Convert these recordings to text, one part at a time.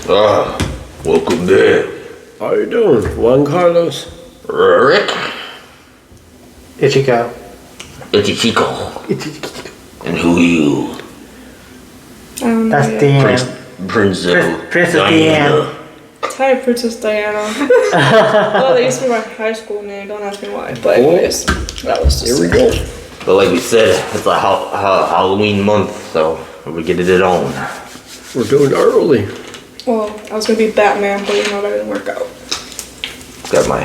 Welcome back. How you doing, Juan Carlos? Rick. Ichigo. It's Chico. And who are you? That's Deanne. Princess Deanne. Hi, Princess Diana. Well, that used to be my high school name. Don't ask me why. But anyways, that was just... Here we go. But like we said, it's a Halloween month, so we're getting it on. We're doing early. Well, I was going to be Batman, but that didn't work out. Got my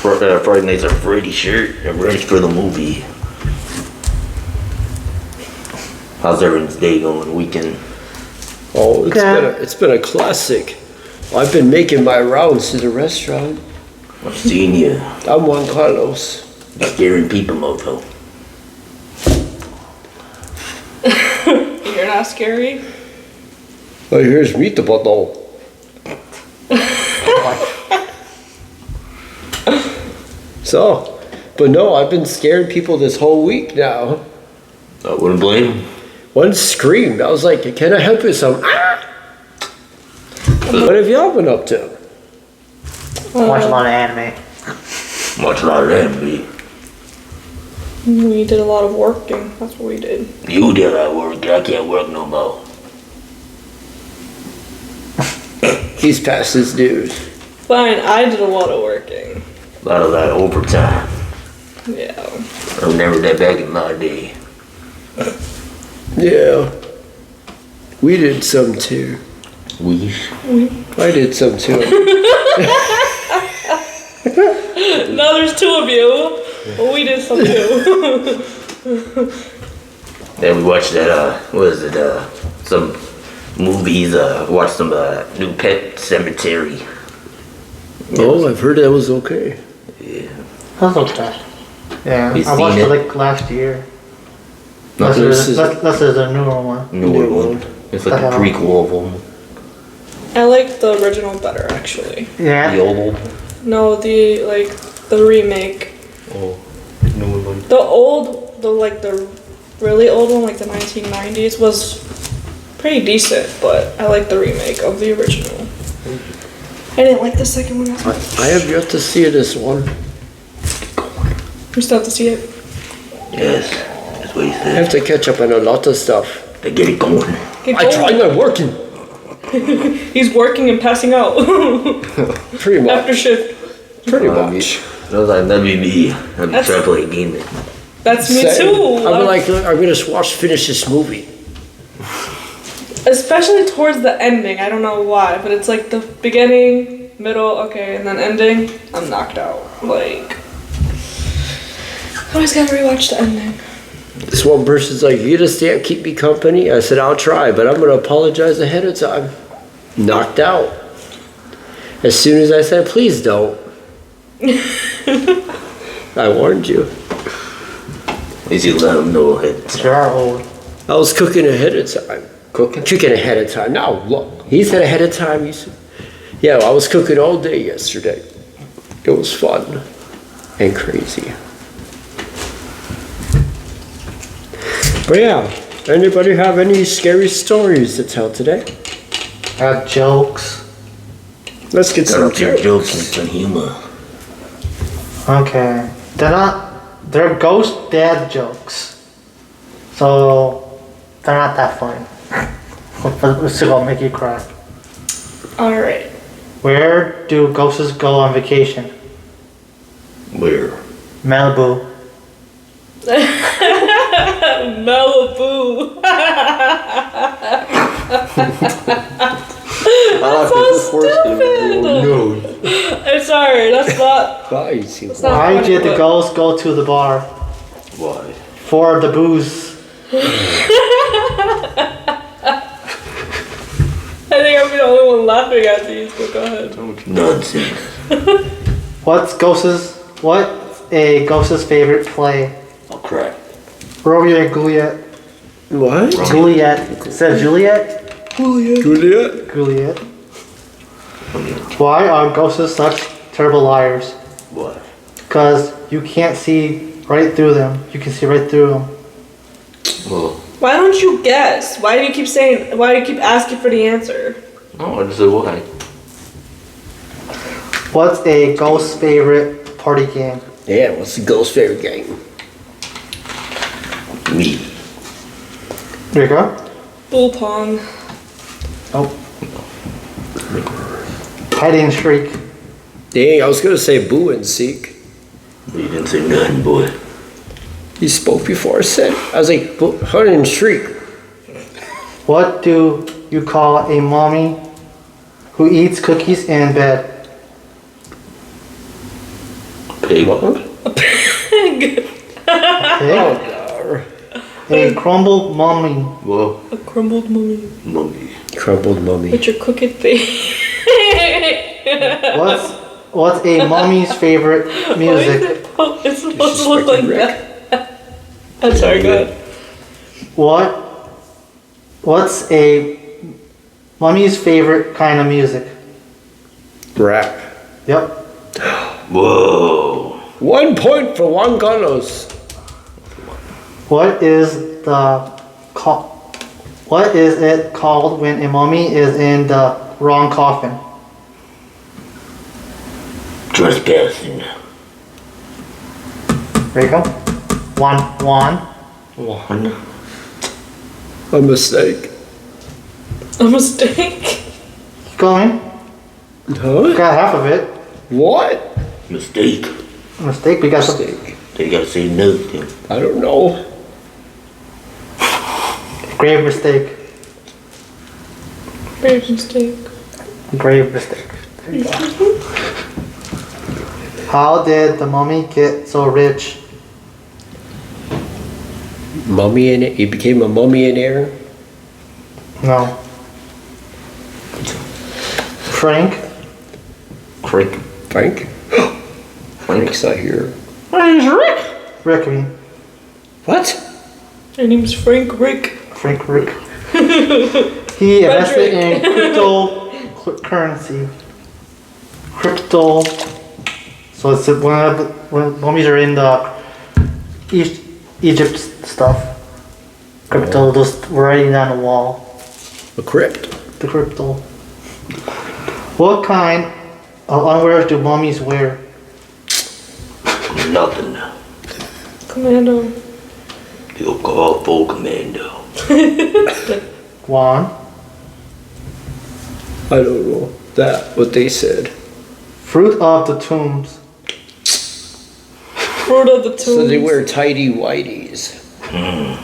Friday Nights at Freddy shirt. I'm ready for the movie. How's everyone's day going? Weekend? Oh, it's been a classic. I've been making my rounds to the restaurant. I've seen you. I'm Juan Carlos. Scaring people, mofo. You're not scary? Oh, here's meatball though. So, but no, I've been scaring people this whole week now. I wouldn't blame him. One screamed. I was like, can I help you some? Ah! What have y'all been up to? Watch a lot of anime. Watch a lot of anime. We did a lot of working. That's what we did. You did that work. I can't work no more. He's past his dues. Fine, I did a lot of working. A lot of that overtime. Yeah. I remember that back in my day. Yeah. We did some too. I did some too. No, there's two of you. But we did some too. Then we watched that, what is it, some movies, watched some, new Pet Cemetery. Oh, I've heard that was okay. Yeah. That's okay. Yeah, You I watched seen it it? like last year. No, this is- This is a newer one. Newer one. It's like a Uh-huh. prequel of them. I like the original better, actually. Yeah. The old one. No, the remake. Oh, newer one. The really old one, like the 1990s, was pretty decent, but I like the remake of the original. I didn't like the second one as much. I have yet to see this one. We still have to see it. Yes, that's what he I said. have to catch up on a lot of stuff. They get it going. Get I going. tried not working. He's working and passing out Pretty much. after shift. Pretty That'd be- much. That'd be me. I'd be That's- trying to play a game. That's me Same. too. I'll be like, look, I'm gonna finish this movie. Especially towards the ending. I don't know why, but it's like the beginning, middle, okay, and then ending. I'm knocked out. Like, I always gotta rewatch the ending. This one person's like, you just can't keep me company. I said, I'll try, but I'm gonna apologize ahead of time. Knocked out. As soon as I said, please don't. I warned you. At least you let them know ahead. Sure old. I was cooking ahead of time. Cooking ahead of time. Now look, he said ahead of time. He said, yeah, I was cooking all day yesterday. It was fun and crazy. But yeah, anybody have any scary stories to tell today? Jokes. Let's get Got some up your jokes. jokes and some humor. Okay. They're ghost dad jokes. So, they're not that funny. But it's gonna make you cry. Alright. Where do ghosts go on vacation? Where? Malibu. Malibu. That's so stupid. No. I'm sorry, that's not. Why you seem It's not Why funny, did the but- ghosts go to the bar? Why? For the booze. I think I'm the only one laughing at these, but go ahead. Nonsense. What's a ghost's favorite play? I'll cry. Romeo and Juliet. what? Juliet. Instead of Juliet? Juliet? Juliet. Why are ghosts such terrible liars? What? Because you can't see right through them. You can see right through them. Well, Why don't you guess? Why do you keep asking for the answer? Oh, I just said why. What's a ghost favorite party game? Yeah, what's the ghost favorite game? Me. There you go. Bull pong. Oh. Hide and shriek. Dang, I was gonna say boo and seek. You didn't say nothing, boy. You spoke before I said. I was like, hide and shriek. What do you call a mommy who eats cookies in bed? Pig. Okay. Oh, A crumbled mommy. Whoa. A crumbled mummy. Mummy. no. Crumbled mummy. With your crooked face. What's a mommy's favorite music? It's supposed to look like that. I'm sorry, go ahead. What's a mommy's favorite kind of music? Rap. Yep. Whoa. 1 point for Juan Carlos. What is it called when a mommy is in the wrong coffin? Trespassing. There you go. One. One. A mistake. A mistake? Keep going. Huh? Got half of it. What? Mistake. Mistake. We got some. Mistake. They gotta say nothing. I don't know. Grave mistake. Grave mistake. Grave mistake. There you go. How did the mummy get so rich? Mummy in it. He became a mummy in air. No. Frank. Crick. Frank. Frank's not here. Rick, I mean. What? Your name's Frank Rick. Frank Rick. He invested in cryptocurrency. Crypto. So it's when mummies are in the Egypt stuff. Crypto, just writing on the wall. A crypt. The crypto. What kind of underwear do mummies wear? Nothing. Commando. You'll call full commando. Juan. I don't know. That, what they said. Fruit of the tombs. Fruit of the tombs. So they wear tidy whities. I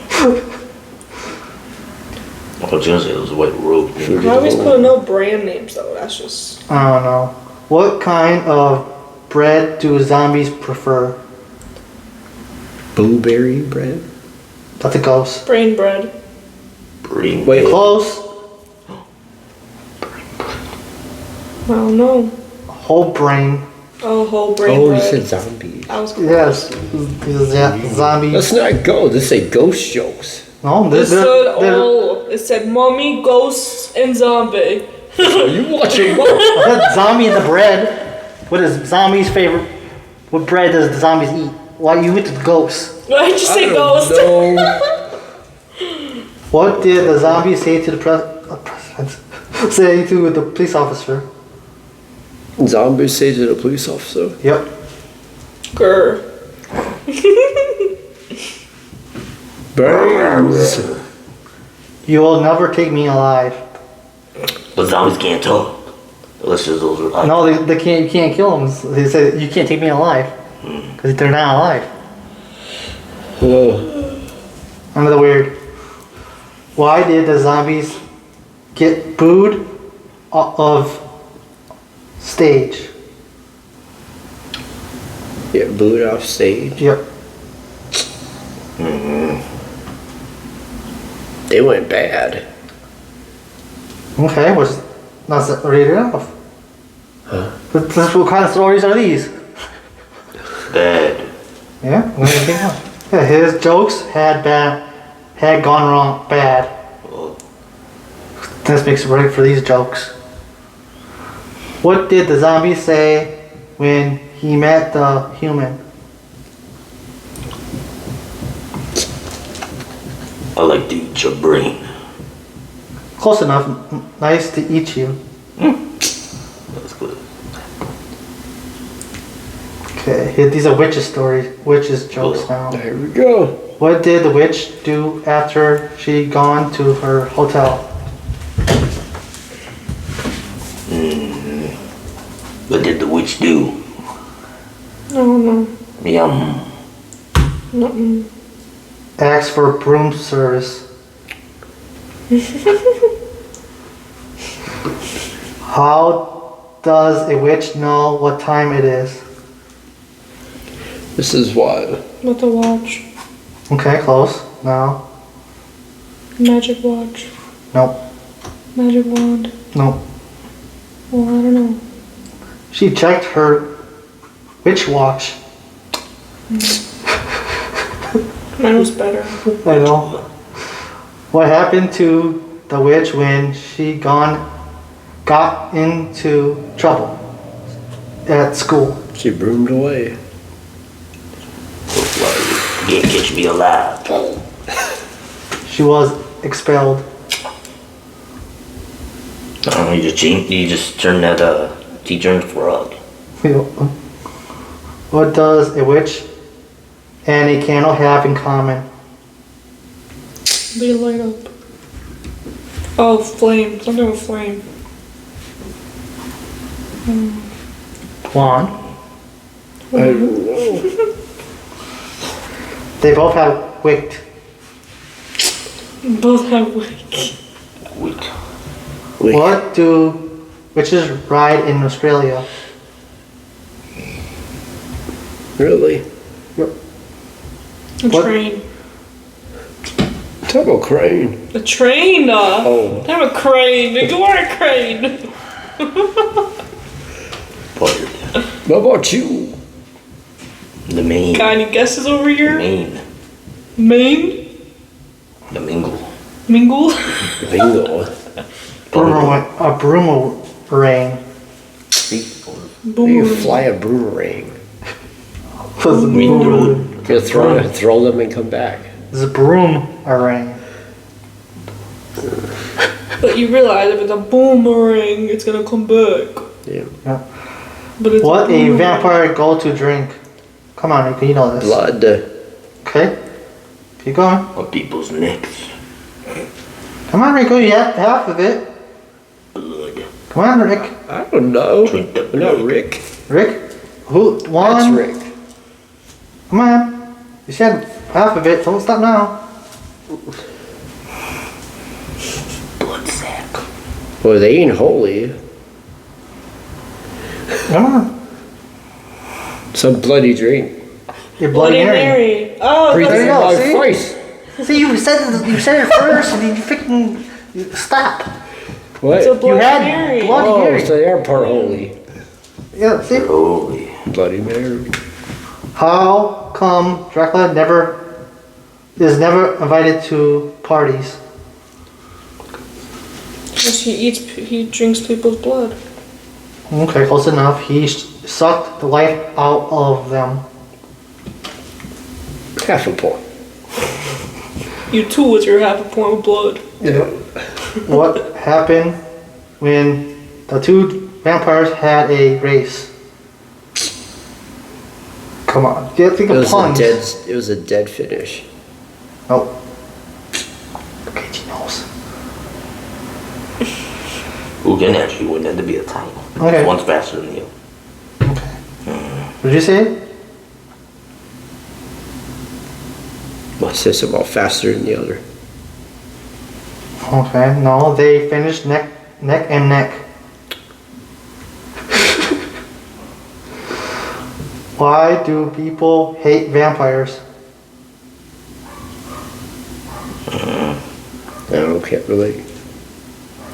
was gonna say those white robes. Fruit I of always the put no brand names though. That's just. I don't know. What kind of bread do zombies prefer? Blueberry bread. That's a ghost. Brain bread. Bring. Wait. Close. I don't know. Whole brain. Oh, whole brain Oh, you bread. said zombies. I was close. Yes. These are zombies. Let's not go. This say ghost jokes. No, It they're, said they're, all. It said mummy, ghosts, and zombie. Are you watching both? that's zombie in the bread. What is zombies' favorite? What bread does the zombies eat? Why you eat the ghosts? Why'd you say ghost? No. What did the zombie say to the president? Say to the police officer? Zombies say to the police officer. Yep. Grr. Burns. You will never take me alive. But zombies can't talk. Unless there's those like. No, they can't. You can't kill them. They said you can't take me alive because they're not alive. Whoa. Another weird. Why did the zombies get booed of stage? Yeah, booed off stage. Yep. They went bad. Okay, was not rated off. Huh? But what kind of stories are these? Bad. Yeah, what do you think of? Yeah, his jokes had gone wrong, bad. Well, This makes it right for these jokes. What did the zombie say when he met the human? I like to eat your brain. Close enough. Nice to eat you. That's good. Okay, these are witches stories, witches jokes now. There we go. What did the witch do after she gone to her hotel? What did the witch do? No. Yum. Ask for broom service. How does a witch know what time it is? This is what? With the watch. Okay, close. Now. Magic watch. Nope. Magic wand. Nope. Well, I don't know. She checked her witch watch. Mine was better. I know. What happened to the witch when she got into trouble at school? She broomed away. Can't catch me alive. She was expelled. You just turned that teacher into a frog. What does a witch and a candle have in common? They light up. Oh, flame. Something with flame. One. I don't know. They both have wicked. Both have wick. Weak. Wait. What do witches ride in Australia? Really? A What? train. Turbo crane. A train! Oh. I'm a crane. You are a crane. Part What about you? the main. Got any guesses over here? Main. Maine? The mingle. Mingle? Bingo. A boomerang. You Boom. fly a boomerang. Was You throw them and come back. the boomerang. But you realize if it's a boomerang, it's gonna come back. Yeah. But it's What a boomerang. vampire go to drink? Come on, Rico, you know this. Blood. Okay, keep going. On people's necks. Come on, Rico, you have half of it. Blood. Come on, Rick. I don't know. Drink the Not blood. Rick. Rick, who? That's One. Rick. Come on. You said half of it. Don't stop now. Blood sack. Well, they ain't holy. Come on. Some bloody drink. Your Bloody Bloody Mary. Mary. Oh, Breathe There you in go, my see? face. See, you said it first, and then you freaking stop. What? it's a Bloody had Mary. blood. Oh, Mary. so they are part holy. Yeah. See. Holy. Bloody Mary. How come Dracula is never invited to parties? Because he drinks people's blood. Okay, close enough. He sucked the life out of them. Half a point. You too with your half a point of blood. Yeah. What happened when the two vampires had a race? Come on, think It of was puns. it was a dead finish. Oh. Okay, she knows. Who can actually win that to be a title? Okay. One's faster than the other. What did you say? What's this about faster than the other? Okay, no, they finished neck and neck. Why do people hate vampires? Can't relate.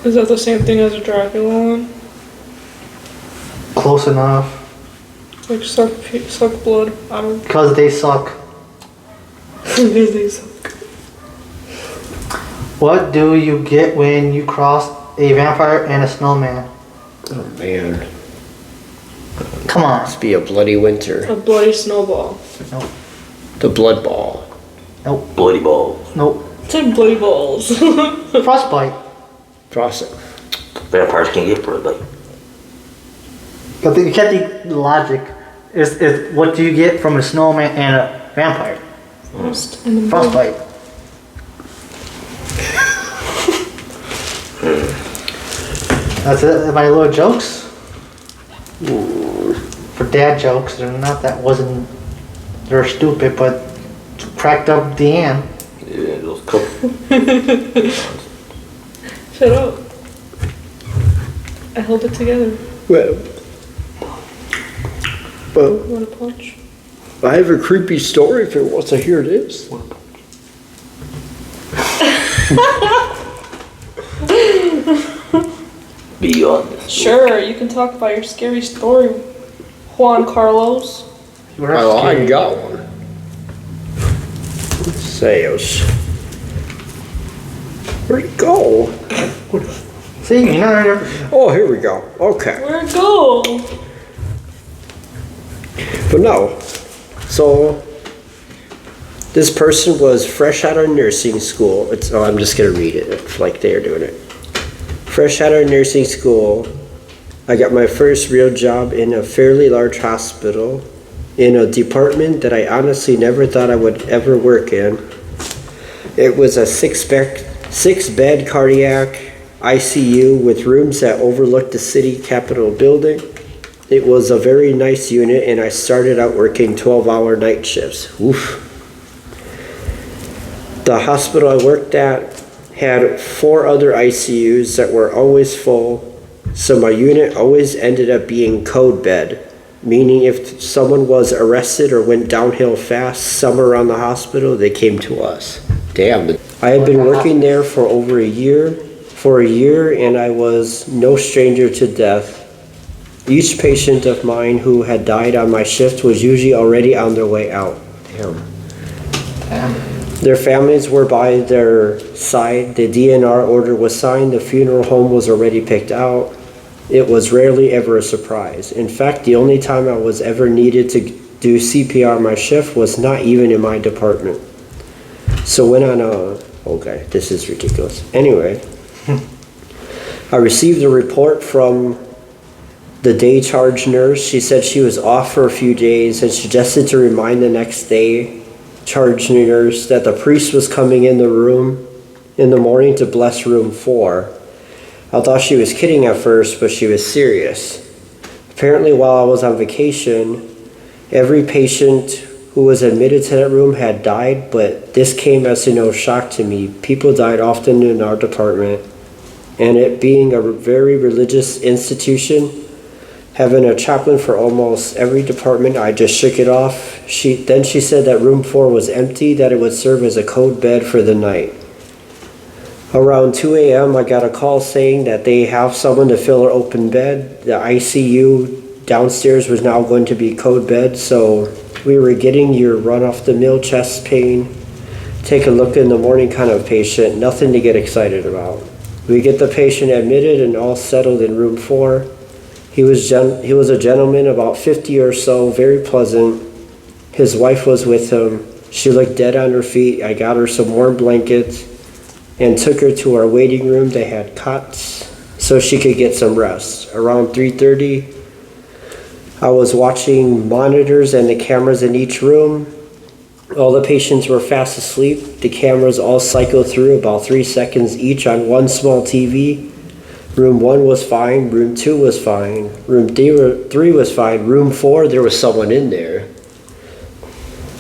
Is that the same thing as a Dracula one? Close enough. Like suck blood. I don't. Because they suck. Because they suck. What do you get when you cross a vampire and a snowman? Oh man. Come on. Must be a bloody winter. A bloody snowball. Nope. The blood ball. Nope. Bloody balls. Nope. It's like bloody balls. Frostbite. Frost. Vampires can get pretty. But you can't think the logic. Is what do you get from a snowman and a vampire? Frost and the Frostbite. That's it. My little jokes. For dad jokes, they're not that wasn't. They're stupid, but cracked up Deanne. Yeah, those couple. Shut up. I held it together. Well, You want a punch? I have a creepy story if it wants to hear this. Be honest. Sure, you can talk about your scary story, Juan Carlos. Oh, I got one. Sales. Where'd it go? See, you know. Oh, here we go. Okay. Where'd it go? But no. So, this person was fresh out of nursing school. I'm just going to read it. It's like they're doing it. Fresh out of nursing school, I got my first real job in a fairly large hospital in a department that I honestly never thought I would ever work in. It was a six-bed cardiac ICU with rooms that overlooked the city capitol building. It was a very nice unit, and I started out working 12-hour night shifts. Oof. The hospital I worked at had 4 other ICUs that were always full, so my unit always ended up being code bed, meaning if someone was arrested or went downhill fast somewhere around the hospital, they came to us. Damn. I had been working there for over a year, and I was no stranger to death. Each patient of mine who had died on my shift was usually already on their way out. Damn. Their families were by their side. The DNR order was signed. The funeral home was already picked out. It was rarely ever a surprise. In fact, the only time I was ever needed to do CPR on my shift was not even in my department. So when okay, this is ridiculous. Anyway, I received a report from the day charge nurse. She said she was off for a few days and suggested to remind the next day charge nurse that the priest was coming in the room in the morning to bless room 4. I thought she was kidding at first, but she was serious. Apparently, while I was on vacation, every patient who was admitted to that room had died, but this came as no shock to me. People died often in our department, and it being a very religious institution, having a chaplain for almost every department, I just shook it off. Then she said that room 4 was empty, that it would serve as a code bed for the night. Around 2 a.m., I got a call saying that they have someone to fill our open bed. The ICU downstairs was now going to be code bed, so we were getting your run-off-the-mill chest pain, take a look in the morning kind of patient, nothing to get excited about. We get the patient admitted and all settled in room 4. He was a gentleman, about 50 or so, very pleasant. His wife was with him. She looked dead on her feet. I got her some warm blankets and took her to our waiting room. They had cots so she could get some rest. Around 3:30, I was watching monitors and the cameras in each room. All the patients were fast asleep. The cameras all cycled through about 3 seconds each on one small TV. Room 1 was fine, room 2 was fine, room 3 was fine, room 4 there was someone in there.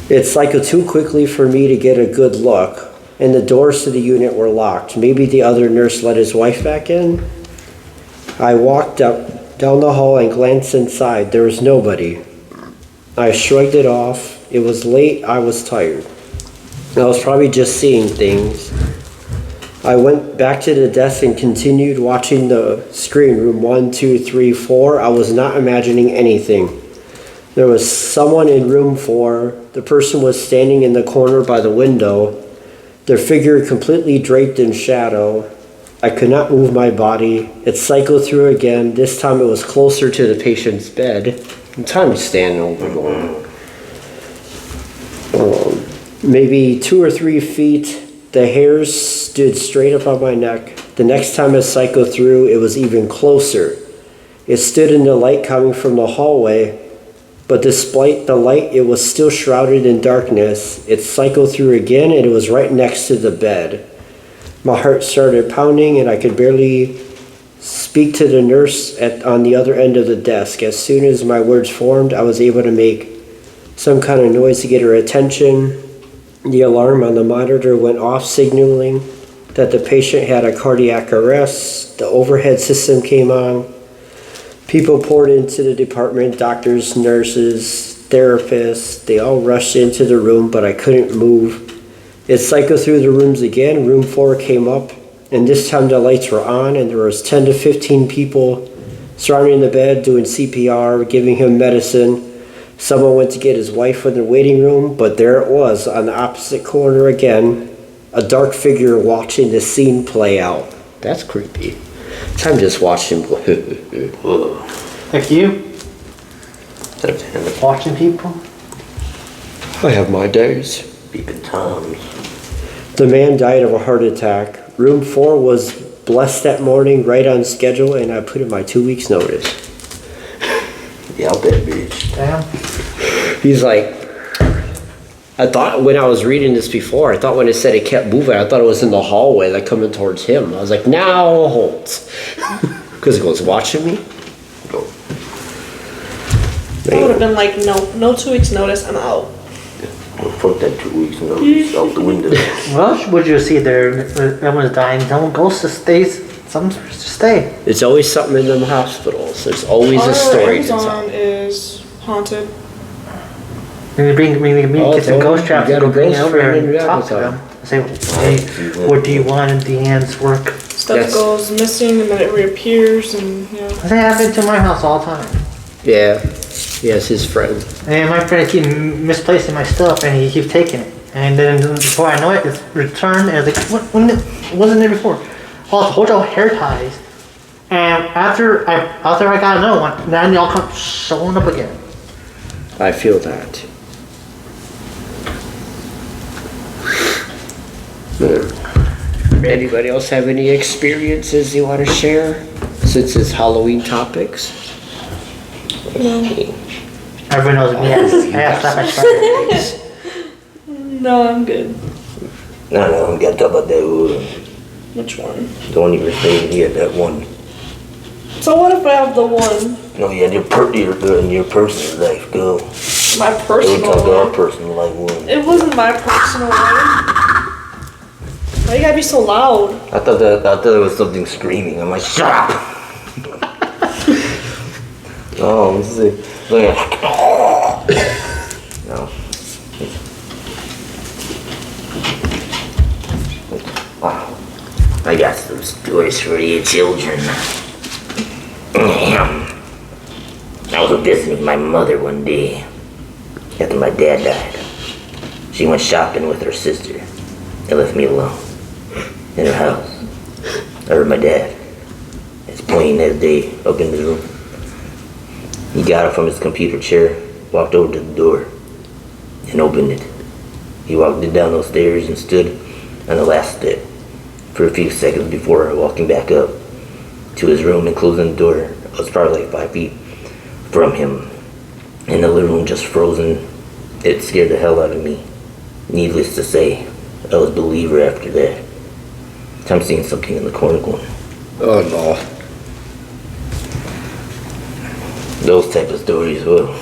It cycled too quickly for me to get a good look, and the doors to the unit were locked. Maybe the other nurse let his wife back in? I walked down the hall and glanced inside. There was nobody. I shrugged it off. It was late, I was tired. I was probably just seeing things. I went back to the desk and continued watching the screen. Room 1, 2, 3, 4. I was not imagining anything. There was someone in room 4. The person was standing in the corner by the window, their figure completely draped in shadow. I could not move my body. It cycled through again. This time it was closer to the patient's bed. Time to stand over going. Maybe 2 or 3 feet. The hairs stood straight up on my neck. The next time I cycled through, it was even closer. It stood in the light coming from the hallway, but despite the light, it was still shrouded in darkness. It cycled through again, and it was right next to the bed. My heart started pounding, and I could barely speak to the nurse on the other end of the desk. As soon as my words formed, I was able to make some kind of noise to get her attention. The alarm on the monitor went off, signaling that the patient had a cardiac arrest. The overhead system came on. People poured into the department, doctors, nurses, therapists. They all rushed into the room, but I couldn't move. It cycled through the rooms again. Room 4 came up, and this time the lights were on, and there was 10 to 15 people surrounding the bed doing CPR, giving him medicine. Someone went to get his wife from the waiting room, but there it was on the opposite corner again, a dark figure watching the scene play out. That's creepy. I'm just watching him go. Like you? Watching people? I have my days. Peeping Toms. The man died of a heart attack. Room 4 was blessed that morning, right on schedule, and I put in my 2 weeks notice. Yeah, I'll bet, bitch. Damn. He's like, I thought when I was reading this before, I thought when it said it kept moving, I thought it was in the hallway, like coming towards him. I was like, now Holtz. Because it goes, watching me? I would have been like, no 2 weeks notice, I'm out. Well, fuck that 2 weeks notice out the window. Well, would you see there? Everyone's dying. Someone goes to stay. Some to stay. It's always something in them hospitals. There's always a story to Amazon tell. is haunted. We get some ghost traps and go bring it over friend and in talk to Avatar. them. Say, hey, what do you want in Deanne's work? Stuff That's- goes missing and then it reappears and yeah. That happens to my house all the time. Yeah. Yes, his friend. And my friend keeps misplacing my stuff and he keeps taking it. And then before I know it, it's returned and it's like, what wasn't there before? All the hotel hair ties. And after I got another one, then they all come showing up again. I feel that. Anybody else have any experiences you want to share since it's Halloween topics? Everyone knows me. I have stuff I try. No, I'm good. No, I'm gonna talk about that one. Which one? Don't even say he had that one. So what if I have the one? No, yeah, your personal life, go. My Don't personal talk about our one? personal life one. It wasn't my personal one. Why you gotta be so loud? I thought it was something screaming. I'm like, shut up! Oh, let's see. Look at no. Wow. I got some stories for you children. I was visiting my mother one day after my dad died. She went shopping with her sister and left me alone in her house. I heard my dad. It's plain as day up in the room. He got up from his computer chair, walked over to the door, and opened it. He walked down those stairs and stood on the last step for a few seconds before walking back up to his room and closing the door. I was probably like 5 feet from him, and the living room just frozen. It scared the hell out of me. Needless to say, I was a believer after that. I'm seeing something in the corner going. Oh no. Those type of stories, well,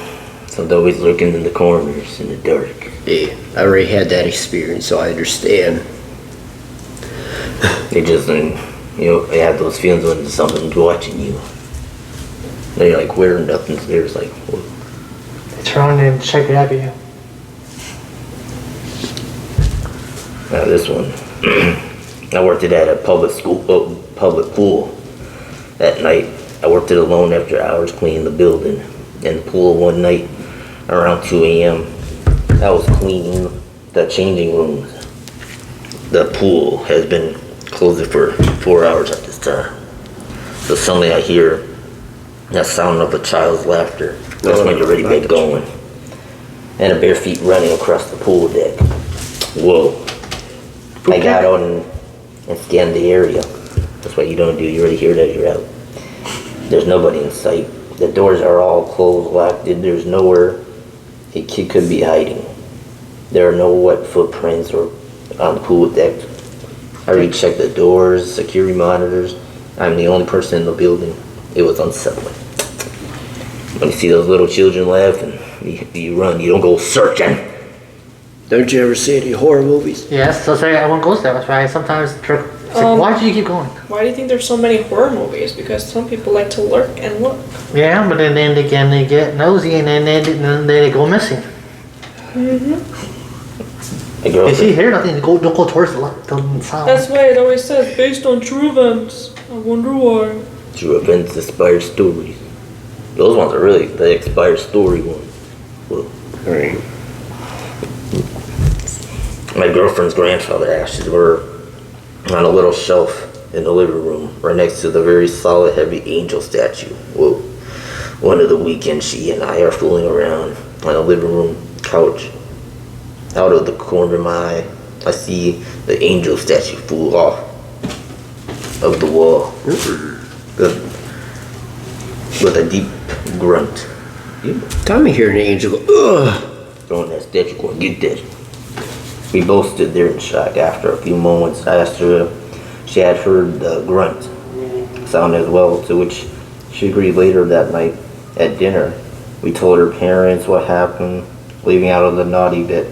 something always lurking in the corners, in the dark. Yeah, I already had that experience, so I understand. It just, you have those feelings when something's watching you. And you're like, where? Nothing's there. It's like, whoa. It's around and check it out of you. Now this one, I worked it at a public pool. That night, I worked it alone after hours cleaning the building. In the pool one night, around 2 a.m., I was cleaning the changing rooms. The pool has been closed for 4 hours at this time. So suddenly I hear that sound of a child's laughter. That's when you're ready to get going. And a bare feet running across the pool deck. Whoa. I got out and scanned the area. That's what you don't do. You already hear that you're out. There's nobody in sight. The doors are all closed, locked. There's nowhere a kid could be hiding. There are no wet footprints or on the pool deck. I already checked the doors, security monitors. I'm the only person in the building. It was unsettling. When you see those little children laughing, you run. You don't go searching. Don't you ever see any horror movies? Yes, that's why everyone goes there. That's why sometimes it's like, why do you keep going? Why do you think there's so many horror movies? Because some people like to lurk and look. Yeah, but then again they get nosy and then they go missing. A girl If you hear nothing, don't go towards the sound. That's why it always says based on true events. I wonder why. True events, inspired stories. Those ones are really the expired story ones. Well, Right. my girlfriend's grandfather's ashes were on a little shelf in the living room, right next to the very solid, heavy angel statue. Whoa. One of the weekends, she and I are fooling around on the living room couch. Out of the corner of my eye, I see the angel statue fall off of the wall with a deep grunt. Tommy heard an angel go, ugh. Throwing that statue going, get that. We both stood there in shock. After a few moments, I asked her if she had heard the grunt sound as well, to which she agreed. Later that night at dinner. We told her parents what happened, leaving out of the naughty bit.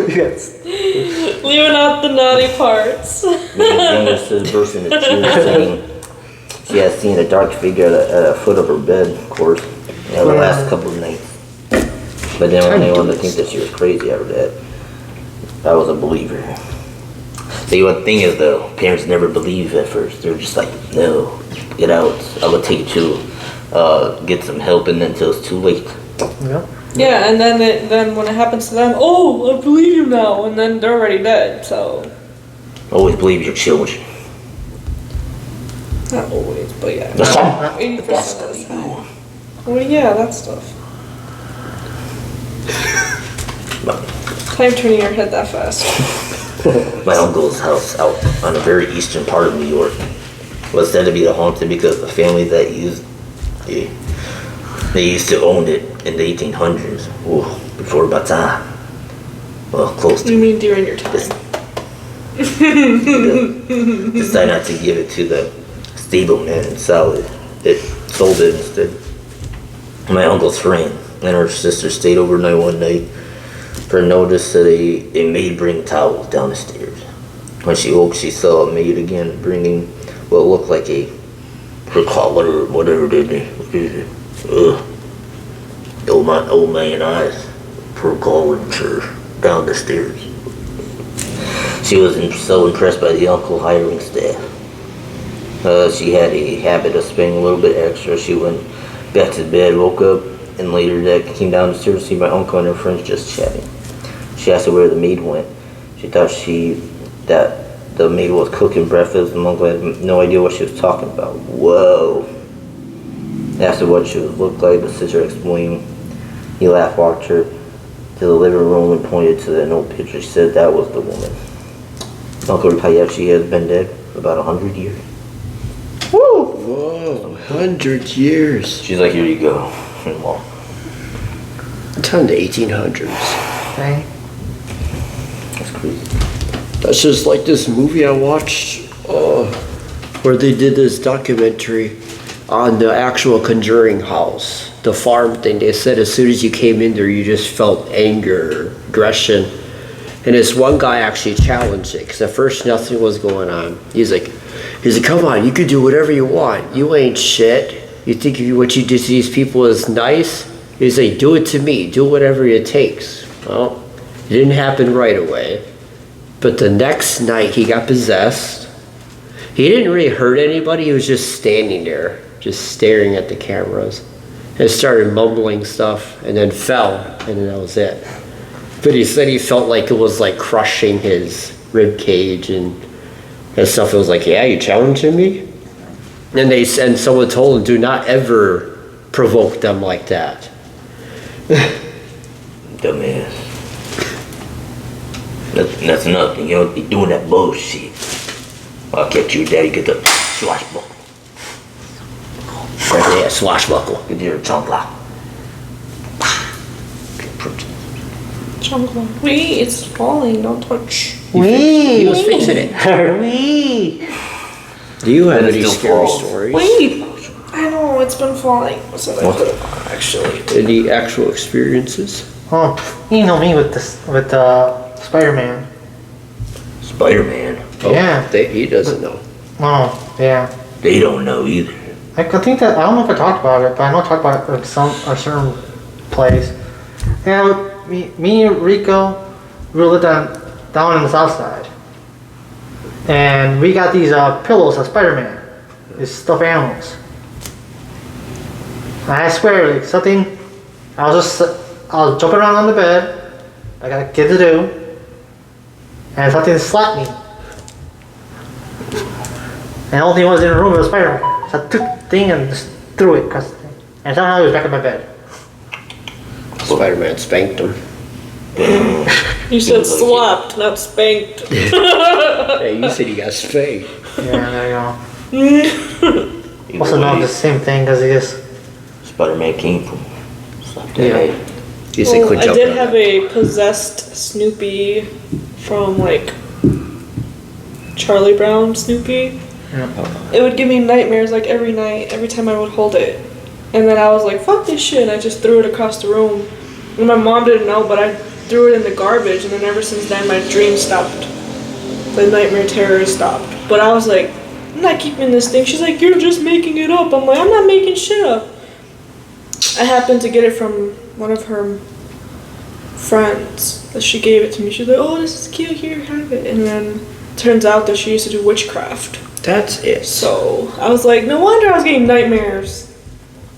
Yes. Leaving out the naughty parts. Mrs. Youngest burst into tears, saying she has seen a dark figure at the foot of her bed, of course, the last couple of nights. But then when they wanted to think that she was crazy after that, I was a believer. See, what the thing is though, parents never believe at first. They're just like, no, get out. I'm gonna take you to get some help, and then until it's too late. Yep. Yeah, and then when it happens to them, oh, I believe you now, and then they're already dead. So Always believe your children. not always, but yeah, That's 80% that's of the the time. Well, yeah, that stuff. Time turning your head that fast. My uncle's house out on a very eastern part of New York was said to be haunted because the family that they used to own it in the 1800s. Ooh, before Bata. Well, close to. You mean during your time? Decided not to give it to the stableman and sell it. Sold it instead. My uncle's friend and her sister stayed overnight one night for notice that a maid bring towels down the stairs. When she woke, she saw a maid again bringing what looked like her collar or whatever they did. Ugh. Old man eyes per calling her down the stairs. She was so impressed by the uncle hiring staff. She had a habit of spending a little bit extra. She went back to bed, woke up, and later that came down the stairs to see my uncle and her friends just chatting. She asked her where the maid went. She thought that the maid was cooking breakfast, and my uncle had no idea what she was talking about. Whoa. Asked her what she looked like, the sister explained. He laughed, walked her to the living room and pointed to the old picture. She said that was the woman. Uncle replied, yeah, she has been dead for about 100 years. Woo! Whoa, 100 years. She's like, here you go. And walked. Time the 1800s. Okay. That's crazy. That's just like this movie I watched where they did this documentary on the actual Conjuring house, the farm thing. They said as soon as you came in there, you just felt anger, aggression. And this one guy actually challenged it because at first nothing was going on. He's like, come on, you can do whatever you want. You ain't shit. You think what you do to these people is nice? He's like, do it to me. Do whatever it takes. Well, it didn't happen right away. But the next night he got possessed. He didn't really hurt anybody. He was just standing there, just staring at the cameras. And started mumbling stuff and then fell, and then that was it. But he said he felt like it was like crushing his rib cage and stuff. It was like, yeah, you challenging me? And someone told him, do not ever provoke them like that. Dumbass. That's nothing. You don't be doing that bullshit. I'll catch your daddy get the swashbuckle. Right there, swashbuckle. Get your chunk lock. Chocolate. Wait, it's falling. Don't touch. He was fixing it. Wee. Do you have And it any still scary falls. stories? Wait. I know it's been falling. So I What? put it on actually. Any actual experiences? Oh, you know me with this, with Spider-Man. Spider-Man. Yeah. He doesn't know. Oh, yeah. They don't know either. I think that, I don't know if I talked about it, but I know I talked about it at a certain place. Yeah, me and Rico, we lived down in the south side. And we got these pillows of Spider-Man. These stuffed animals. And I swear, like something, I was jumping around on the bed, I got a kid to do, and something slapped me. And the only thing was in the room was Spider-Man. So I took the thing and just threw it across the thing. And somehow he was back in my bed. Spider-Man spanked him. You said slapped, not spanked. Hey, you said he got spanked. Yeah, there you go. Also not the same thing because he just, Spider-Man came from. Slap that Yeah. head. You said Well, quit I jumping did on have it. a possessed Snoopy from like Charlie Brown Snoopy. It would give me nightmares like every night, every time I would hold it. And then I was like, fuck this shit, and I just threw it across the room. And my mom didn't know, but I threw it in the garbage, and then ever since then my dreams stopped. The nightmare terrors stopped. But I was like, I'm not keeping this thing. She's like, you're just making it up. I'm like, I'm not making shit up. I happened to get it from one of her friends. She gave it to me. She's like, oh, this is cute, here, have it. And then turns out that she used to do witchcraft. That's it. So I was like, no wonder I was getting nightmares.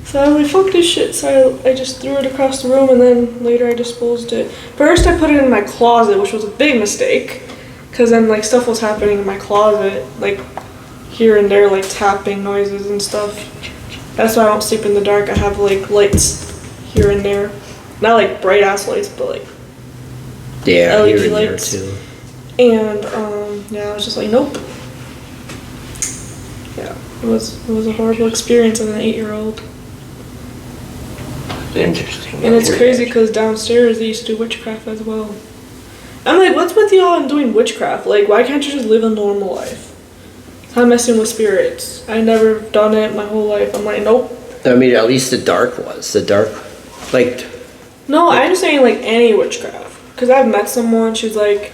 So I was like, fuck this shit. So I just threw it across the room, and then later I disposed it. First I put it in my closet, which was a big mistake. Because then like stuff was happening in my closet, like here and there, like tapping noises and stuff. That's why I don't sleep in the dark. I have like lights here and there. Not like bright ass lights, but like Yeah, LED here and there lights. too. And yeah, I was just like, nope. Yeah, it was a horrible experience as an 8-year-old. Interesting. And it's crazy because downstairs they used to do witchcraft as well. I'm like, what's with y'all and doing witchcraft? Like, why can't you just live a normal life? Stop messing with spirits. I never done it my whole life. I'm like, nope. I mean, at least the dark was. The dark, like, No, I'm saying like any witchcraft. Because I've met someone, she's like,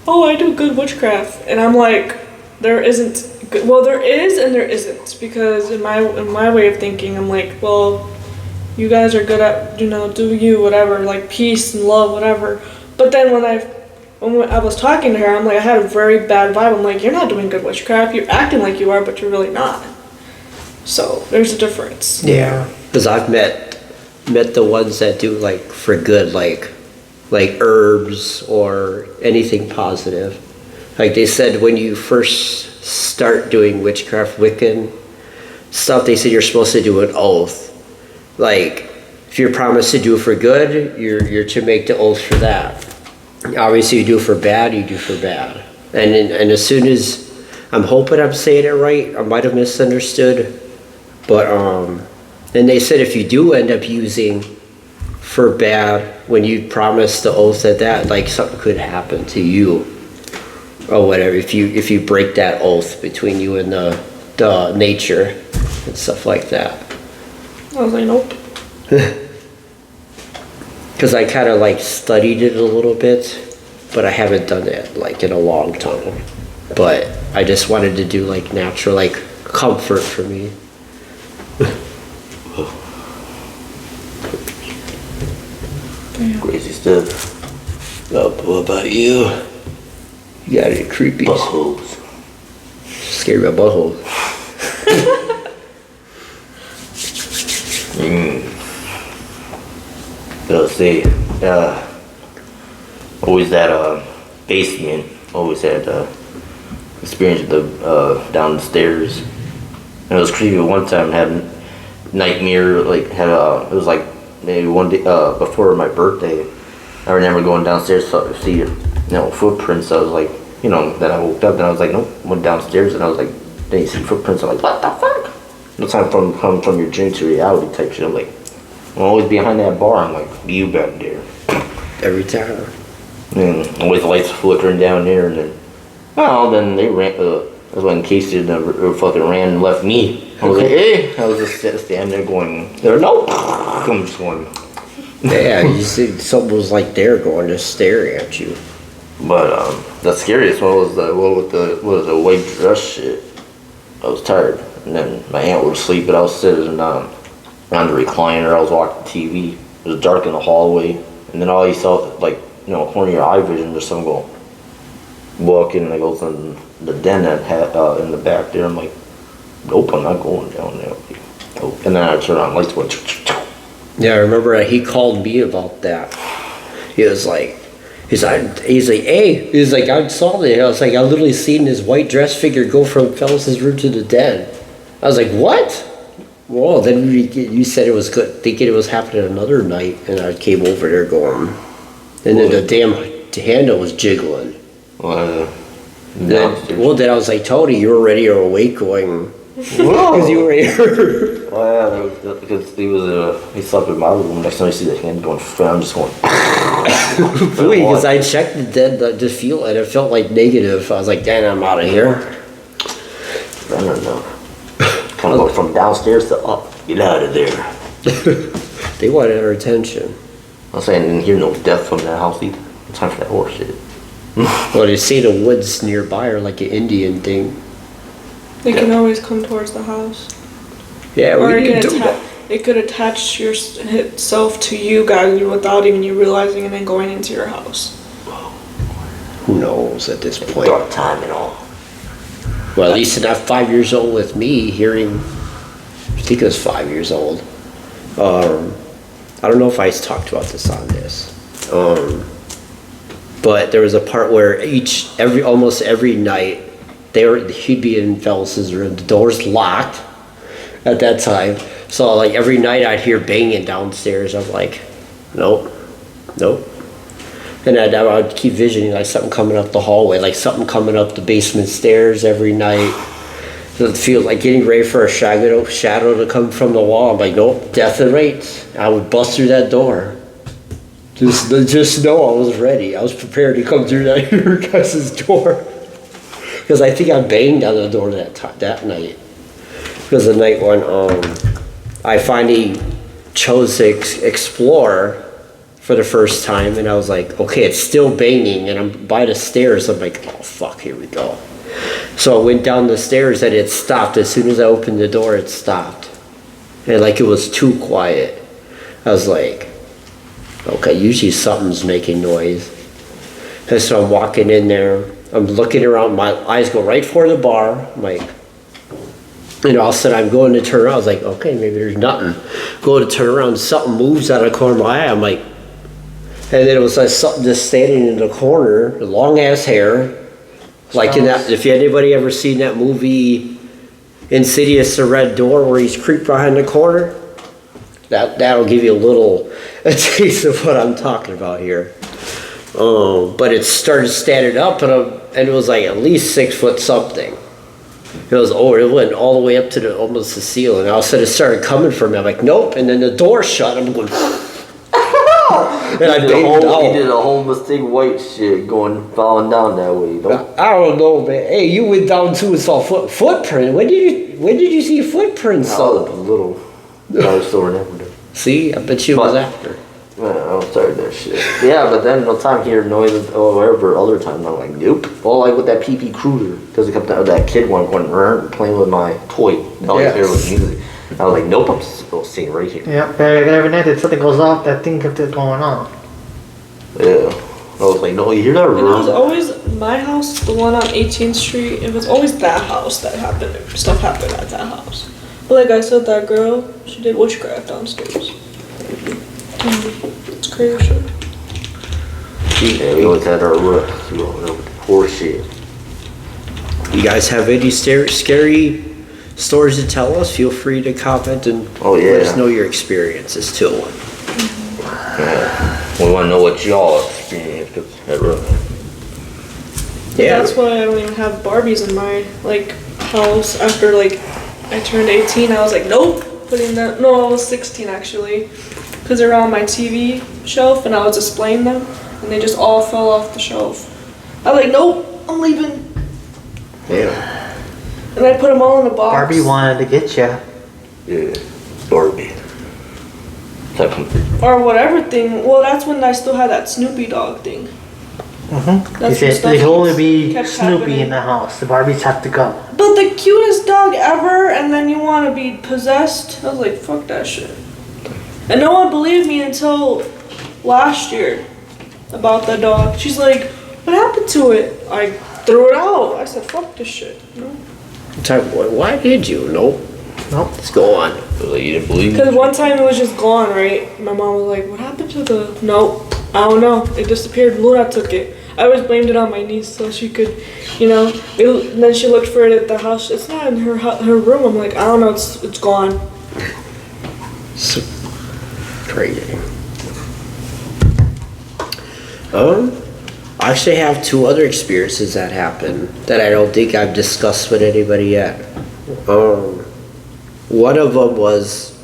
oh, I do good witchcraft. And I'm like, there isn't. Well, there is and there isn't. Because in my way of thinking, I'm like, well, you guys are good at, do you, whatever, like peace and love, whatever. But then when I was talking to her, I'm like, I had a very bad vibe. I'm like, you're not doing good witchcraft. You're acting like you are, but you're really not. So there's a difference. yeah. Because I've met the ones that do like for good, like herbs or anything positive. Like they said, when you first start doing witchcraft, Wiccan stuff, they said you're supposed to do an oath. Like, if you're promised to do it for good, you're to make the oath for that. Obviously, you do it for bad, you do it for bad. And as soon as, I'm hoping I'm saying it right, I might have misunderstood, but and they said if you do end up using for bad, when you promise the oath that like something could happen to you or whatever, if you break that oath between you and the nature and stuff like that. I was like, nope. Because I kind of like studied it a little bit, but I haven't done it like in a long time. But I just wanted to do like natural, like comfort for me. Crazy stuff. What about you? You got any creepies? Buttholes. Scary about buttholes. Let's see. Always that basement. Always had experience with the down the stairs. And it was creepy. One time had nightmare. Like had it was like maybe one day before my birthday. I remember going downstairs to see footprints. I was like, then I woke up and I was like, nope. Went downstairs and I was like, then you see footprints. I'm like, what the fuck? No time come from your dream to reality type shit. I'm like, I'm always behind that bar. I'm like, you back there. Every time. And always lights flickering down there, and then they ran. That's when Casey fucking ran and left me. I was like, hey, I was just standing there going, I'm just going. Yeah, you see something was like there going, just staring at you. But the scariest one was the one with the white dress shit. I was tired, and then my aunt was asleep, but I was sitting on the recliner. I was watching TV. It was dark in the hallway, and then all you saw, like, corner of your eye vision, there's someone go walking, and I goes in the den that had in the back there. I'm like, nope, I'm not going down there. Nope. And then I turned on lights, went. Yeah, I remember he called me about that. He's like, hey, I saw that. I was like, I literally seen this white dress figure go from Fellas' room to the den. I was like, what? Well, then you said it was good, thinking it was happening another night, and I came over there going, and then the damn handle was jiggling. Well, then I was like, Tony, you were already awake going, because you were here. Oh yeah, because he slept in my room. Next time I see the hand going, I'm just going. Because I checked the dead to feel it. It felt like negative. I was like, damn, I'm out of here. I don't know. Kind of go from downstairs to up. Get out of there. They wanted our attention. I'm saying I didn't hear no death from that house either. Time for that horse shit. Well, they say the woods nearby are like an Indian thing. They can always come towards the house. Yeah, or we didn't do that. it could attach itself to you guys without even you realizing and then going into your house. Who knows at this point? Dark time and all. Well, at least not 5 years old with me hearing, I think it was 5 years old. I don't know if I talked about this on this. But there was a part where almost every night, he'd be in Fellas's room. The door's locked at that time. So like every night I'd hear banging downstairs. I'm like, nope. And I would keep visioning like something coming up the hallway, like something coming up the basement stairs every night. So it feels like getting ready for a shadow to come from the wall. I'm like, nope, death and rates. I would bust through that door. Just know I was ready. I was prepared to come through your guys' door. Because I think I banged on the door that night. Because the night when I finally chose to explore for the first time, and I was like, okay, it's still banging, and I'm by the stairs. I'm like, oh fuck, here we go. So I went down the stairs and it stopped. As soon as I opened the door, it stopped. And like it was too quiet. I was like, okay, usually something's making noise. And so I'm walking in there. I'm looking around. My eyes go right for the bar. I'm like, all of a sudden I'm going to turn around. I was like, okay, maybe there's nothing. Go to turn around. Something moves out of the corner of my eye. I'm like, and then it was like something just standing in the corner, long ass hair. Like in that, if anybody ever seen that movie Insidious, The Red Door, where he's creeped behind the corner, that'll give you a taste of what I'm talking about here. But it started standing up, and it was like at least 6 foot something. It went all the way up to almost the ceiling. And all of a sudden it started coming for me. I'm like, nope. And then the door shut. I'm going, and I he did a whole mistake white shit falling down that way. I don't know, man. Hey, you went down too and saw footprint. When did you see footprints? I was little. I was still remember. See, I bet you was after. Man, I was tired of that shit. Yeah, but then no time here noises or whatever other time I'm like, nope. Well, like with that PP Cruiser, because it kept that kid one going playing with my toy. All you hear was music. I was like, nope, I'm still seeing right here. Yeah, every night that something goes off, that thing kept going on. Yeah. I was like, no, you hear that? And it was always my house, the one on 18th Street. It was always that house that happened. Stuff happened at that house. But like I said, that girl, she did witchcraft downstairs. It's crazy shit. Yeah, we always had our roof. We went over the horse shit. You guys have any scary stories to tell us? Feel free to comment and let us know your experiences too. Yeah. We want to know what y'all experienced at rough. Yeah. That's why I don't even have Barbies in my like house. After like I turned 18, I was like, nope, putting that. No, I was 16 actually, because they're on my TV shelf, and I was displaying them, and they just all fell off the shelf. I was like, nope, I'm leaving, Yeah. and I put them all in a box. Barbie wanted to get you. Yeah. Barbie. Type of- Or whatever thing. Well, that's when I still had that Snoopy dog thing. Mm-hmm. He That's said stuff there'd only be kept Snoopy happening. in the house. The Barbies have to go. But the cutest dog ever, and then you want to be possessed? I was like, fuck that shit. And no one believed me until last year about the dog. She's like, what happened to it? I threw it out. I said, fuck this shit. No. Why did you? Nope. Nope. Let's go on. Like, you didn't believe me? Because one time it was just gone, right? My mom was like, what happened to the... Nope. I don't know. It disappeared. Luna took it. I always blamed it on my niece so she could, and then she looked for it at the house. It's not in her room. I'm like, I don't know. It's gone. So crazy. I actually have two other experiences that happened that I don't think I've discussed with anybody yet. One of them was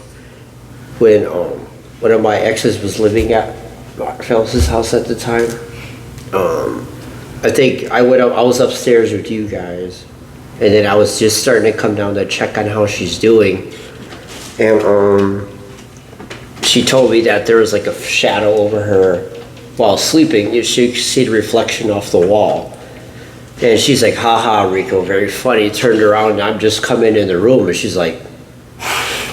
when one of my exes was living at Mark Phelps' house at the time. I think I was upstairs with you guys, and then I was just starting to come down to check on how she's doing, and she told me that there was like a shadow over her while sleeping. She could see the reflection off the wall, and she's like, "Ha, Rico, very funny." Turned around, and I'm just coming in the room, and she's like,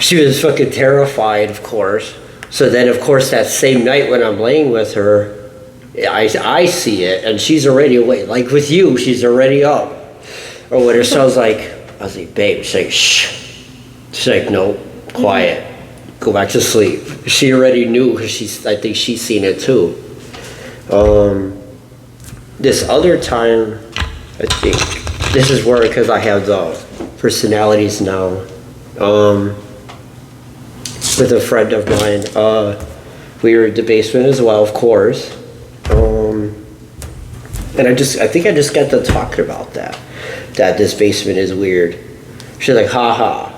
she was fucking terrified, of course. So then, of course, that same night when I'm laying with her, I see it, and she's already awake. Like with you, she's already up. Or whatever. So I was like, babe. She's like, shh. She's like, no, quiet. Go back to sleep. She already knew because I think she's seen it too. This other time, I think, this is where, because I have the personalities now, with a friend of mine, we were in the basement as well, of course. And I think I just got to talking about that this basement is weird. She's like, ha.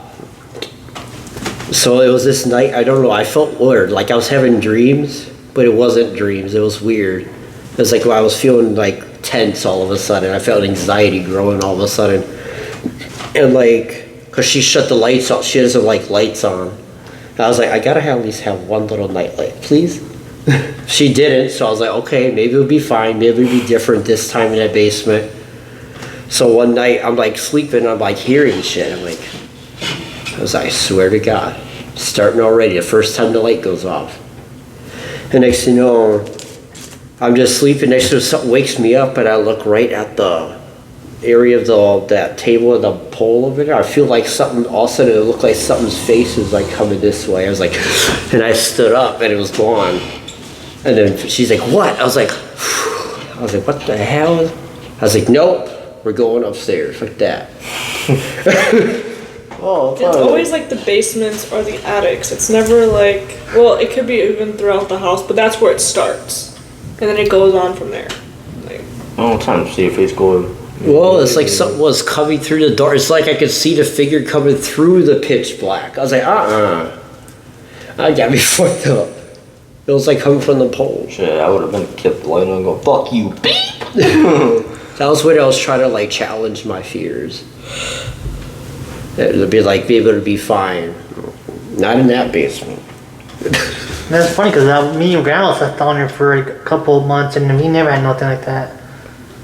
So it was this night, I don't know, I felt weird, like I was having dreams, but it wasn't dreams, it was weird. It was like I was feeling like tense all of a sudden. I felt anxiety growing all of a sudden. And like, cause she shut the lights off, she doesn't like lights on. And I was like, I gotta at least have one little night light, please. She didn't, so I was like, okay, maybe it'll be fine, maybe it'll be different this time in that basement. So one night, I'm like sleeping, I'm like hearing shit, I was like, I swear to God, starting already, the first time the light goes off. And next thing you know, I'm just sleeping, next to something wakes me up, and I look right at the area of that table and the pole over there. I feel like something, all of a sudden it looked like something's face was like coming this way. I was like, and I stood up and it was gone. And then she's like, what? I was like, what the hell? I was like, nope, we're going upstairs, like that. Oh, It's always like the basements or the attics. It's never like, well, it could be even throughout the house, but that's where it starts. And then it goes on from there. Like, I don't time to see your face going. well, it's like something was coming through the door. It's like I could see the figure coming through the pitch black. I was like, I got me fucked up. It was like coming from the pole. Shit, I would have been kept the light on and go, fuck you, beep! That was when I was trying to like challenge my fears. It'd be like, be able to be fine. Not in that basement. And that's funny because me and Grandma slept down here for like a couple of months and we never had nothing like that.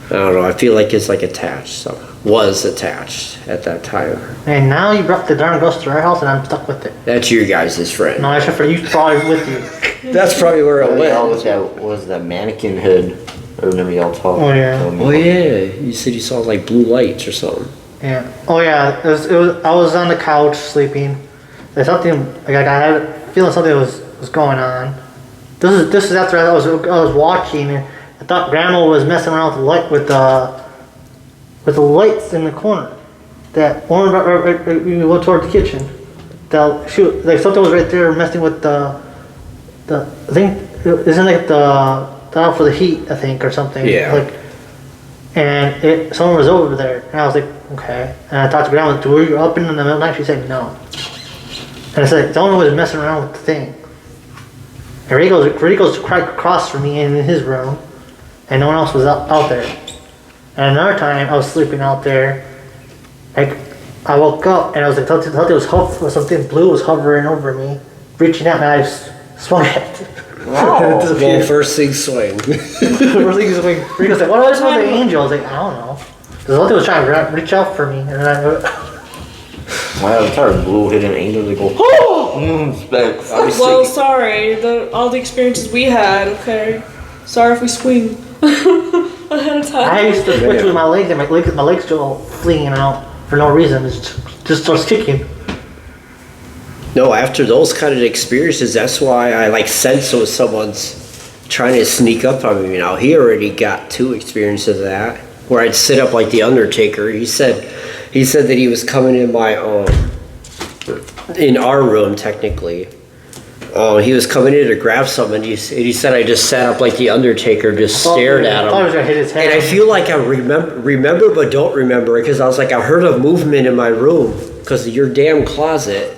I don't know, I feel like it's like attached, so was attached at that time. And now you brought the darn ghost to our house and I'm stuck with it. That's your guys' friend. No, except for you brought it with you. That's probably where it Y'all went. was that mannequin head. I remember y'all talking. Oh, yeah. telling me Oh about- yeah, you said you saw like blue lights or something. Yeah. Oh yeah. It was. I was on the couch sleeping. There's something. Like I had a feeling something was going on. This is after I was watching. And I thought Grandma was messing around with the lights in the corner. That one we went toward the kitchen. Like something was right there messing with the thing. Isn't it the dial for the heat? I think or something. Yeah. Like and someone was over there, and I was like, okay. And I talked to grandma, were you up in the middle of the night? She said no. And I said, someone was messing around with the thing. And Rico's right across from me in his room, and no one else was out there. And another time, I was sleeping out there, like, I woke up, and I was like, thought it was something blue was hovering over me, reaching out, and I just swung it. Well, first thing swing. Rico said, what was the angel? I was like, I don't know. Because something was trying to reach out for me, and then My entire blue hidden angel, they go, oh! Specs. Well, sorry. All the experiences we had. Okay. Sorry if we swing ahead of time. I used to switch with my legs, and my legs still all flinging out for no reason. It just starts kicking. No, after those kind of experiences, that's why I like sense when someone's trying to sneak up on me now. He already got 2 experiences of that, where I'd sit up like the Undertaker. He said that he was coming in in our room technically. He was coming in to grab something. He said I just sat up like the Undertaker, just stared at him. I thought he was gonna hit his head. And I feel like I remember but don't remember it, because I was like, I heard a movement in my room because of your damn closet.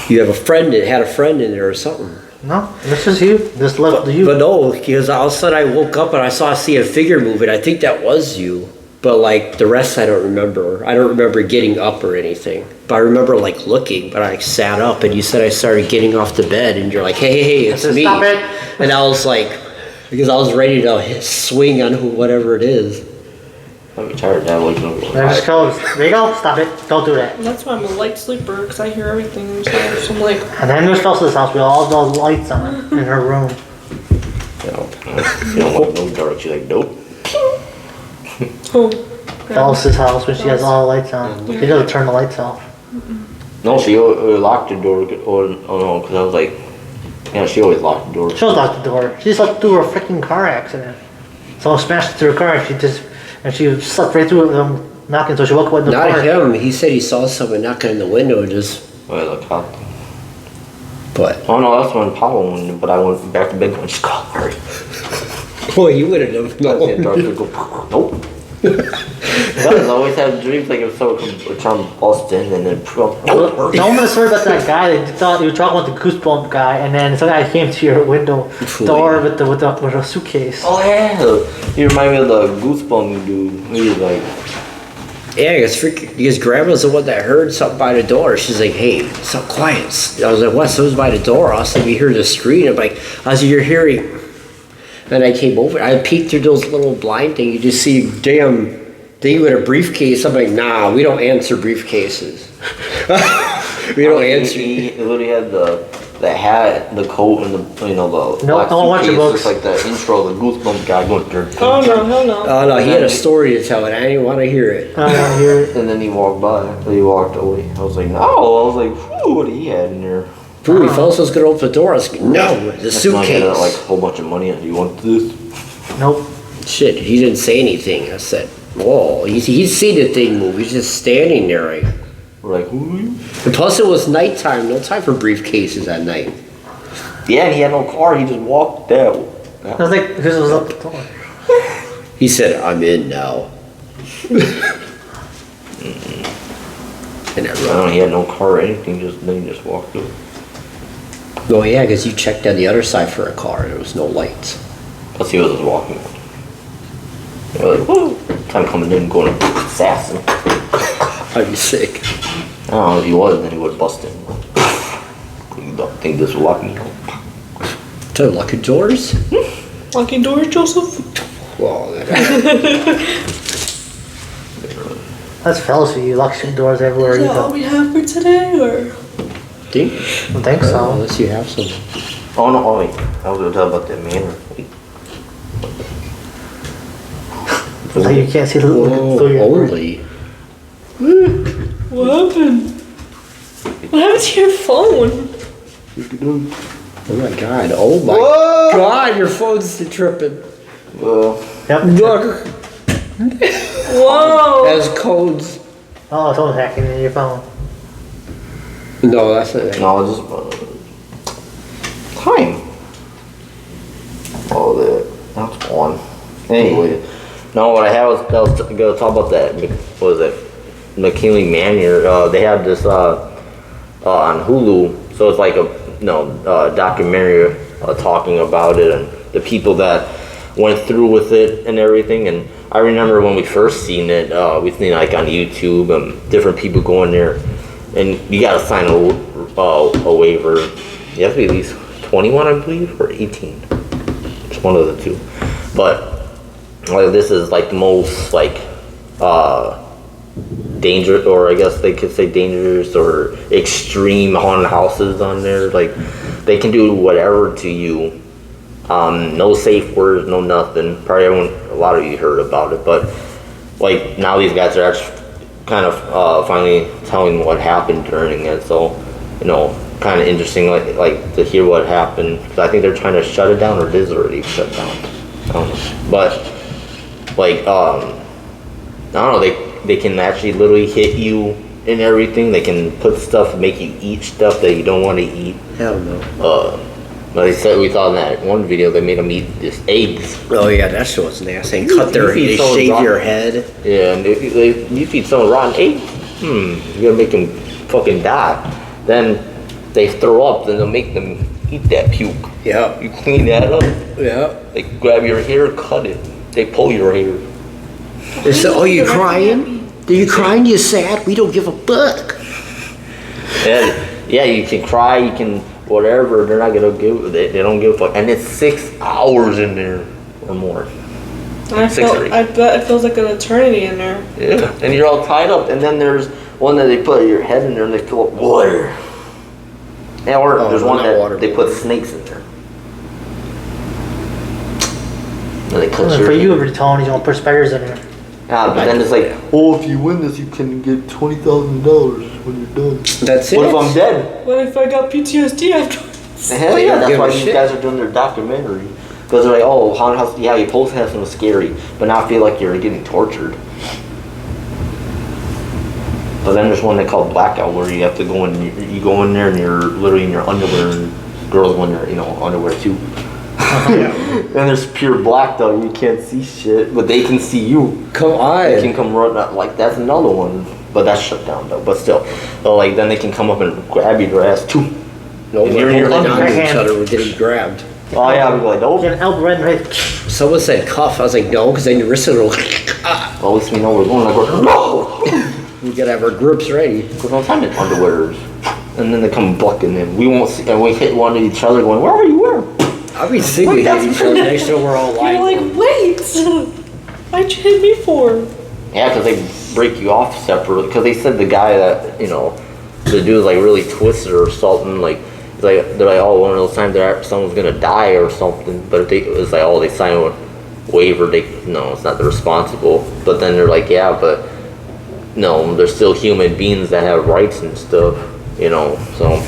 You have had a friend in there or something. No, this is you. This left you. But no, because all of a sudden I woke up and I see a figure moving. I think that was you. But like the rest I don't remember. I don't remember getting up or anything. But I remember like looking, but I sat up and you said I started getting off the bed and you're like, hey, it's me. Stop it. And I was like, because I was ready to swing on whatever it is. I'm tired now. Like, I just goes, Rico, stop it. Don't do that. That's why I'm a light sleeper, because I hear everything in this house. So I'm like, And then there's Felsa's house with all those lights on in her room. you don't want no dark. She's like, nope. oh. Felsa's house when she has all the lights on. She doesn't turn the lights off. No, she locked the door. Oh no, because I was like, yeah, she always locked the door. She don't lock the door. She slept through a freaking car accident. Someone smashed through her car and she slept right through them knocking, so she woke up in the car. Not him. He said he saw someone knocking on the window and just. Well, look how. But. Oh no, that's when Paolo went, but I went back to bed going, just call her. Boy, you wouldn't have known. Nope. I always have dreams like if someone would try to bust in and then Tell them the story about that guy. They thought you were talking about the goosebump guy, and then some guy came to your window door with a suitcase. Oh yeah, you remind me of the Goosebump dude. He was like, Yeah, because grandma's the one that heard something by the door. She's like, hey, so quiet. I was like, what? Someone's by the door. I said, we hear the scream. I'm like, I said, you're hearing. Then I came over. I peeked through those little blind things. You just see a damn thing with a briefcase. I'm like, nah, we don't answer briefcases. We don't answer. He literally had the hat, the coat, and the the No, black I don't watch your suitcase, books. just like the intro, the Goosebump guy going. Oh no, hell no. Oh, no, he had a story to tell, and I didn't want to hear it. I don't want to hear it. And then he walked by. He walked away. I was like, no. I was like, whew, what he had in there? Fool, he felt was going to open the door. I was like, no, the That's why he had like suitcase. a whole bunch of money. You want this? Nope. Shit, he didn't say anything. I said, whoa, he's seen the thing move. He's just standing there. Like, We're like, who are you? and plus, it was nighttime. No time for briefcases at night. Yeah, and he had no car. He just walked that. I was like, because it was up the door. He said, I'm in now. And I I don't know, he had no car or anything. Then he just walked up. Oh yeah, because you checked on the other side for a car and there was no lights. Plus he was just walking. We're like, woo! Time coming in, going assassin. I'd be sick. I don't know if he was, then he would bust in. You don't think this will lock me out? To locking doors? Locking doors, Joseph? Well, That's fellas for you. Lock your doors everywhere Is you that all go. we have for today, or? think? I don't think so. Unless you have some. Oh no, oh wait. I was gonna tell about that man. It's like you can't see the Oh, through your only. What happened? What happened to your phone? Oh my god. Oh my god, your phone's tripping. Yep. Look, Whoa! has codes. Oh, someone's hacking into your phone. No, that's not it. No, just time. Oh, that's on. Anyway, No, what I was gonna talk about that. What was it? McKinley Manor. They had this on Hulu, so it's like a documentary talking about it and the people that went through with it and everything. And I remember when we first seen it, we seen it like on YouTube and different people going there, and you gotta sign a waiver. You have to be at least 21, I believe, or 18. It's one of the two. But like this is like the most like dangerous, or I guess they could say dangerous or extreme haunted houses on there. Like they can do whatever to you. No safe words, no nothing. Probably a lot of you heard about it, but like now these guys are actually kind of finally telling what happened during it. So kind of interesting, like to hear what happened, because I think they're trying to shut it down, or it is already shut down. I don't know. But like I don't know, they can actually literally hit you and everything. They can put stuff, make you eat stuff that you don't want to eat. Hell no. But they said, we saw in that one video, they made them eat this eggs. Oh yeah, that shit was nasty. They shave your head. Yeah, and you feed someone rotten eggs, you're gonna make them fucking die. Then they throw up, then they'll make them eat that puke. Yeah. You clean that up. Yeah. They grab your hair, cut it. They pull your hair. They say, "Oh, you crying? Are you crying? You sad? We don't give a fuck." And yeah, you can cry, you can whatever. They're not gonna give. They don't give a fuck. And it's 6 hours in there or more. I bet it feels like an eternity in there. Yeah, and you're all tied up. And then there's one that they put your head in there and they fill up water. And or there's one that they put snakes in there. And they cut For you, every Tony, you don't put spiders in there. Yeah, but then it's like, oh, if you win this, you can get $20,000 when you're done. That's it. What if I'm dead? What if I got PTSD afterwards? Hell yeah, that's give why a these shit. guys are doing their documentary. Because they're like, oh, haunted house, yeah, you're supposed to have something scary, but now I feel like you're getting tortured. But then there's one they call Blackout, where you have to go in, you go in there and you're literally in your underwear, and girls go in their, underwear too. And there's pure black though, you can't see shit, but they can see you. Come on. They can come run up, like that's another one, but that's shut down though, but still. So like then they can come up and grab your ass too. No, And we're you're in your holding on underwear. to each other. We're getting grabbed. Oh yeah, I'd be like, nope. Get an elbow right in the head. Someone said cuff. I was like, no, because then your wrist will. Well, at least we know we're going like, no! We gotta have our grips ready. Because I'm time in underwears. And then they come bucking in. We won't see, and we hit one of each other going, where are you, where? I'll be thinking we hit each other next to we're all You're lying. like, wait! Why'd you hit me for? Yeah, because they break you off separately. Because they said the guy that, the dude like really twisted or something, like, they're like, oh, one of those times that someone's gonna die or something. But it was like, oh, they signed a waiver. No, it's not the responsible. But then they're like, yeah, but no, they're still human beings that have rights and stuff, So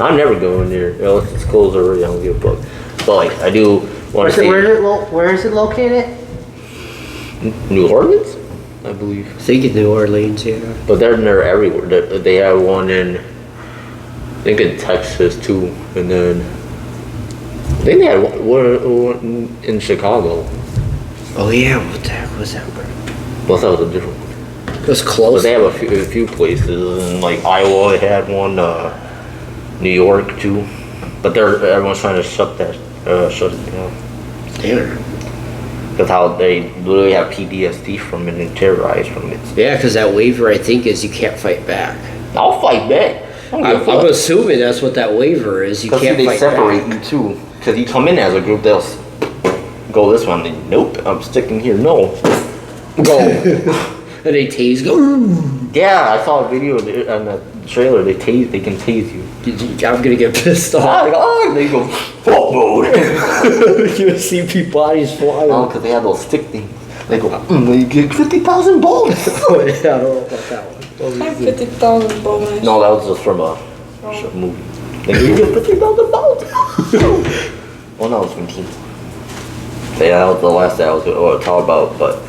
I'm never going there. Unless it's closed already, I don't give a fuck. But like, I do want to say Where is it located? New Orleans, I believe. I think in New Orleans, yeah. But they're everywhere. They have one in, I think in Texas too, and then I think they had one in Chicago. Oh yeah, what the heck was that? Well, that was a different one. It was But close. they have a few places, and like Iowa had one, New York too. But everyone's trying to shut it down. Damn. Because how they literally have PTSD from it and terrorized from it. Yeah, because that waiver, I think, is you can't fight back. I'll fight back. I'm assuming that's what that waiver is. You Because can't they fight separate back. you too. Because you come in as a group, they'll go this one. Then, nope, I'm sticking here. No, go. And they tase, go. Yeah, I saw a video on the trailer. They can tase you. I'm gonna get pissed Ah, off. like, oh, they go fuck mode. You see people bodies flying. Oh, because they have those stick things. They go, you get 50,000 bullets. Oh, yeah, I don't know about that one. I have 50,000 bonus. No, that was just from a movie. They go, you get 50,000 bullets. Well, no, it's from Team. So yeah, that was the last that I was going to talk about, but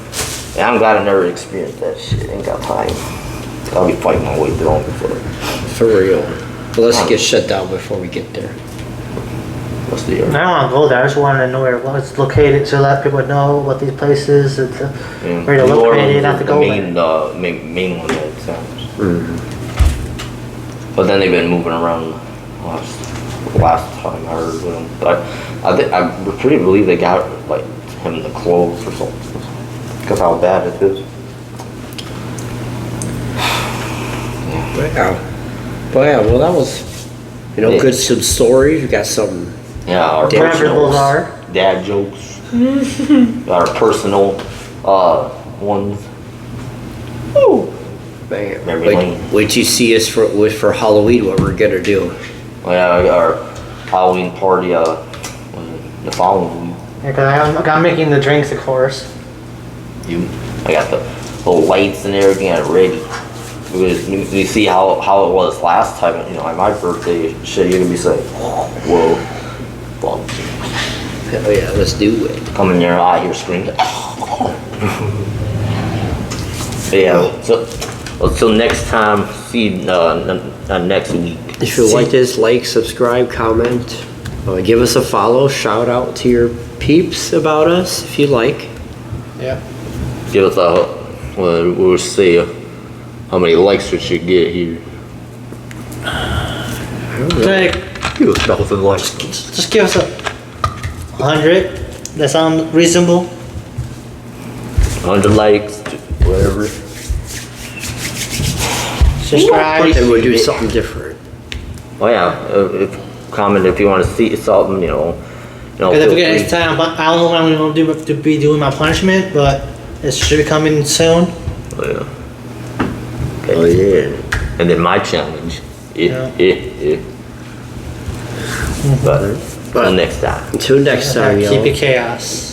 yeah, I'm glad I never experienced that shit. Ain't got time. I'll be fighting my way through on before. For real. But let's get shut down before we get there. What's the I don't want to go there. I just wanted to know where it was located to let people know what these places and where they're New located. Orleans Not to is go the there. main one that sounds. But then they've been moving around. Last time I heard with them, but I pretty believe they got like him the clothes or something because how bad it is. Well, that was, Yeah. good, some stories. We got some, Yeah, our Damn personal those are. dad jokes, our personal ones. man, Memory lane. wait till you see us for Halloween, what we're gonna do. Oh, yeah, our Halloween party the following week. Yeah, cause I'm making the drinks, of course. I got the little lights and everything ready. Because you see how it was last time, at my birthday, shit, you're gonna be like, whoa, bump. Hell yeah, let's do it. Coming there, I hear screaming. But yeah, so next time, see next week. If you like this, like, subscribe, comment, give us a follow, shout out to your peeps about us if you like. Yeah. Give us we'll see how many likes we should get here. Like, Give us 1,000 likes. just give us 100. That sound reasonable? 100 likes, whatever. Subscribe. And we'll do something different. Oh yeah, comment if you want to see something, Because feel if we get free. next time, but I don't know when I'm going to be doing my punishment, but it should be coming soon. Oh yeah. Okay. Oh yeah. And then my challenge. Yeah. But until next time. Until next time, y'all. Keep it chaos.